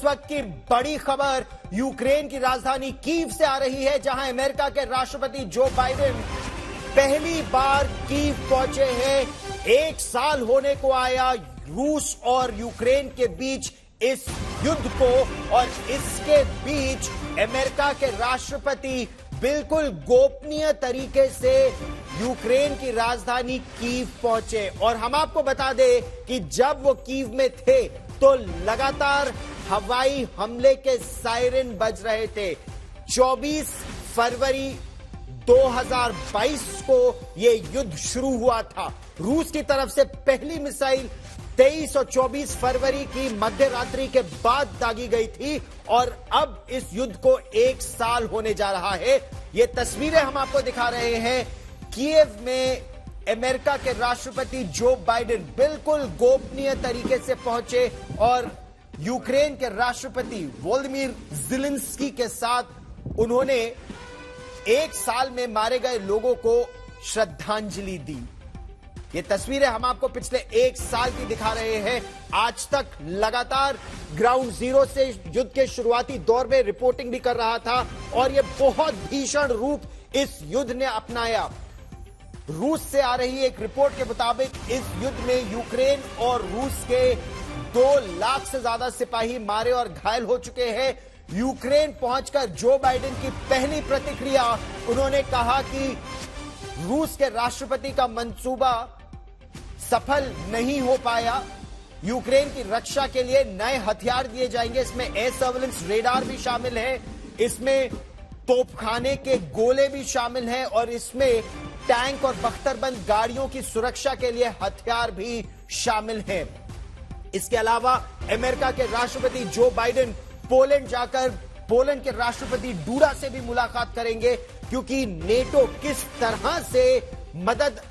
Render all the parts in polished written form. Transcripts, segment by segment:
वक्त की बड़ी खबर यूक्रेन की राजधानी कीव से आ रही है, जहां अमेरिका के राष्ट्रपति जो बाइडेन पहली बार कीव पहुंचे हैं। 1 साल होने को आया रूस और यूक्रेन के बीच इस युद्ध को, और इसके बीच अमेरिका के राष्ट्रपति बिल्कुल गोपनीय तरीके से यूक्रेन की राजधानी कीव पहुंचे। और हम आपको बता दें कि जब वो कीव में थे तो लगातार हवाई हमले के सायरन बज रहे थे। 24 फरवरी 2022 को यह युद्ध शुरू हुआ था। रूस की तरफ से पहली मिसाइल 23 और 24 फरवरी की मध्य रात्रि के बाद दागी गई थी, और अब इस युद्ध को 1 साल होने जा रहा है। ये तस्वीरें हम आपको दिखा रहे हैं। कीव में अमेरिका के राष्ट्रपति जो बाइडेन बिल्कुल गोपनीय तरीके से पहुंचे और यूक्रेन के राष्ट्रपति वोलोदिमीर ज़ेलेंस्की के साथ उन्होंने 1 साल में मारे गए लोगों को श्रद्धांजलि दी। ये तस्वीरें हम आपको पिछले 1 साल की दिखा रहे हैं। आज तक लगातार ग्राउंड जीरो से युद्ध के शुरुआती दौर में रिपोर्टिंग भी कर रहा था, और यह बहुत भीषण रूप इस युद्ध ने अपनाया। रूस से आ रही एक रिपोर्ट के मुताबिक इस युद्ध में यूक्रेन और रूस के 2 लाख से ज्यादा सिपाही मारे और घायल हो चुके हैं। यूक्रेन पहुंचकर जो बाइडेन की पहली प्रतिक्रिया, उन्होंने कहा कि रूस के राष्ट्रपति का मंसूबा सफल नहीं हो पाया। यूक्रेन की रक्षा के लिए नए हथियार दिए जाएंगे। इसमें एयर सर्वेलेंस रेडार भी शामिल है, इसमें तोपखाने के गोले भी शामिल हैं, और इसमें टैंक और बख्तरबंद गाड़ियों की सुरक्षा के लिए हथियार भी शामिल हैं। इसके अलावा अमेरिका के राष्ट्रपति जो बाइडेन पोलैंड जाकर पोलैंड के राष्ट्रपति डूडा से भी मुलाकात करेंगे, क्योंकि नेटो किस तरह से मदद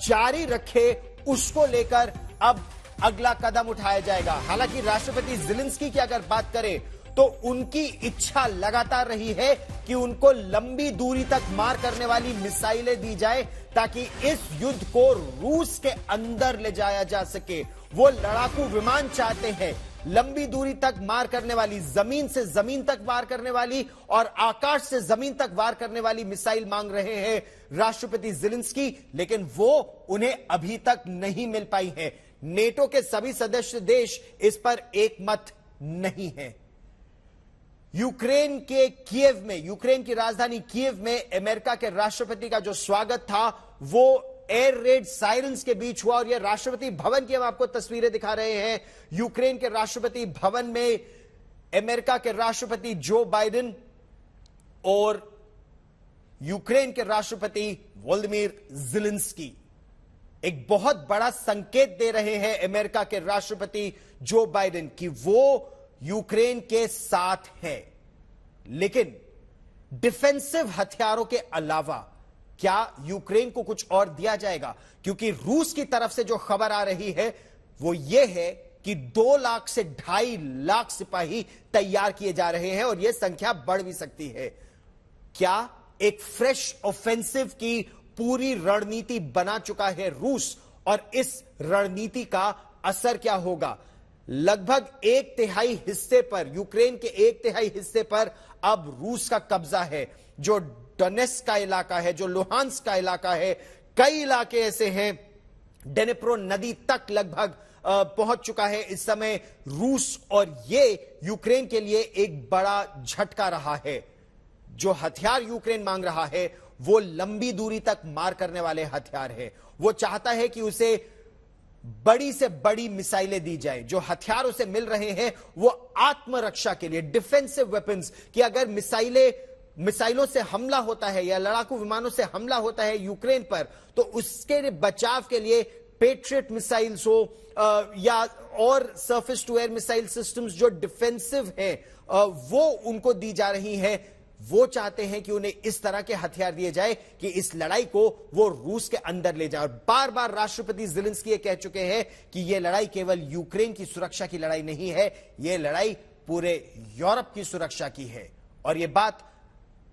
जारी रखे उसको लेकर अब अगला कदम उठाया जाएगा। हालांकि राष्ट्रपति ज़ेलेंस्की की अगर बात करें तो उनकी इच्छा लगातार रही है कि उनको लंबी दूरी तक मार करने वाली मिसाइलें दी जाए, ताकि इस युद्ध को रूस के अंदर ले जाया जा सके। वो लड़ाकू विमान चाहते हैं, लंबी दूरी तक मार करने वाली, जमीन से जमीन तक वार करने वाली और आकाश से जमीन तक वार करने वाली मिसाइल मांग रहे हैं राष्ट्रपति ज़ेलेंस्की, लेकिन वो उन्हें अभी तक नहीं मिल पाई है। नेटो के सभी सदस्य देश इस पर एक मत नहीं है। यूक्रेन के कीव में, यूक्रेन की राजधानी कीव में अमेरिका के राष्ट्रपति का जो स्वागत था वो एयर रेड सायरन्स के बीच हुआ, और यह राष्ट्रपति भवन की हम आपको तस्वीरें दिखा रहे हैं। यूक्रेन के राष्ट्रपति भवन में अमेरिका के राष्ट्रपति जो बाइडेन और यूक्रेन के राष्ट्रपति वोलोदिमीर ज़ेलेंस्की एक बहुत बड़ा संकेत दे रहे हैं अमेरिका के राष्ट्रपति जो बाइडेन कि वो यूक्रेन के साथ है। लेकिन डिफेंसिव हथियारों के अलावा क्या यूक्रेन को कुछ और दिया जाएगा? क्योंकि रूस की तरफ से जो खबर आ रही है वो ये है कि 2 लाख से 2.5 लाख सिपाही तैयार किए जा रहे हैं, और यह संख्या बढ़ भी सकती है। क्या एक फ्रेश ऑफेंसिव की पूरी रणनीति बना चुका है रूस, और इस रणनीति का असर क्या होगा? लगभग 1/3 हिस्से पर, यूक्रेन के 1/3 हिस्से पर अब रूस का कब्जा है। जो डोनेट्स्क का इलाका है, जो लुहांस्क का इलाका है, कई इलाके ऐसे हैं, डेनेप्रो नदी तक लगभग पहुंच चुका है इस समय रूस, और यह यूक्रेन के लिए एक बड़ा झटका रहा है। जो हथियार यूक्रेन मांग रहा है वो लंबी दूरी तक मार करने वाले हथियार है। वो चाहता है कि उसे बड़ी से बड़ी मिसाइलें दी जाए। जो हथियार उसे मिल रहे हैं वो आत्मरक्षा के लिए, डिफेंसिव वेपन्स, कि अगर मिसाइलों से हमला होता है या लड़ाकू विमानों से हमला होता है यूक्रेन पर, तो उसके बचाव के लिए पेट्रियट मिसाइल्स हो या और surface to air missile systems जो डिफेंसिव हैं वो उनको दी जा रही है। वो चाहते हैं कि उन्हें इस तरह के हथियार दिए जाए कि इस लड़ाई को वो रूस के अंदर ले जाए। और बार बार राष्ट्रपति ज़ेलेंस्की ये कह चुके हैं कि यह लड़ाई केवल यूक्रेन की सुरक्षा की लड़ाई नहीं है, यह लड़ाई पूरे यूरोप की सुरक्षा की है। और यह बात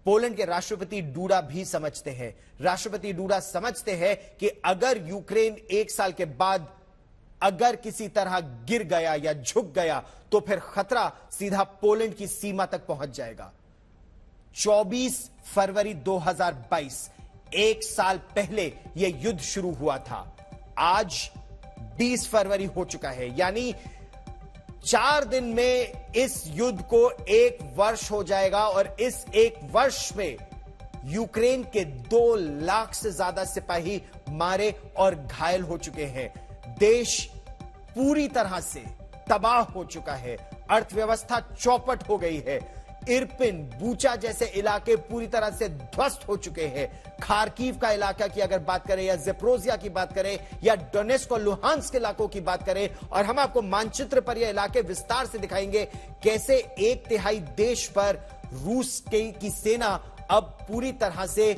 पोलैंड के राष्ट्रपति डूडा भी समझते हैं। राष्ट्रपति डूडा समझते हैं कि अगर यूक्रेन 1 साल के बाद अगर किसी तरह गिर गया या झुक गया तो फिर खतरा सीधा पोलैंड की सीमा तक पहुंच जाएगा। 24 फरवरी 2022, एक साल पहले यह युद्ध शुरू हुआ था। आज 20 फरवरी हो चुका है, यानी 4 दिन में इस युद्ध को 1 वर्ष हो जाएगा और इस 1 वर्ष में यूक्रेन के 2 लाख से ज्यादा सिपाही मारे और घायल हो चुके हैं। देश पूरी तरह से तबाह हो चुका है, अर्थव्यवस्था चौपट हो गई है। इरपिन, बूचा जैसे इलाके पूरी तरह से ध्वस्त हो चुके हैं। खार्किव का इलाका की अगर बात करें या ज़ेप्रोजिया की बात करें या डोनेट्स्क और लुहांस्क इलाकों की बात करें, और हम आपको मानचित्र पर यह इलाके विस्तार से दिखाएंगे कैसे 1/3 देश पर रूस की सेना अब पूरी तरह से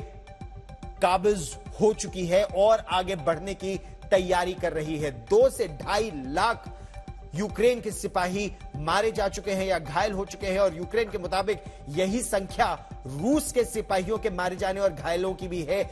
काबिज हो चुकी है और आगे बढ़ने की तैयारी कर रही है। 2 से 2.5 लाख यूक्रेन के सिपाही मारे जा चुके हैं या घायल हो चुके हैं, और यूक्रेन के मुताबिक यही संख्या रूस के सिपाहियों के मारे जाने और घायलों की भी है।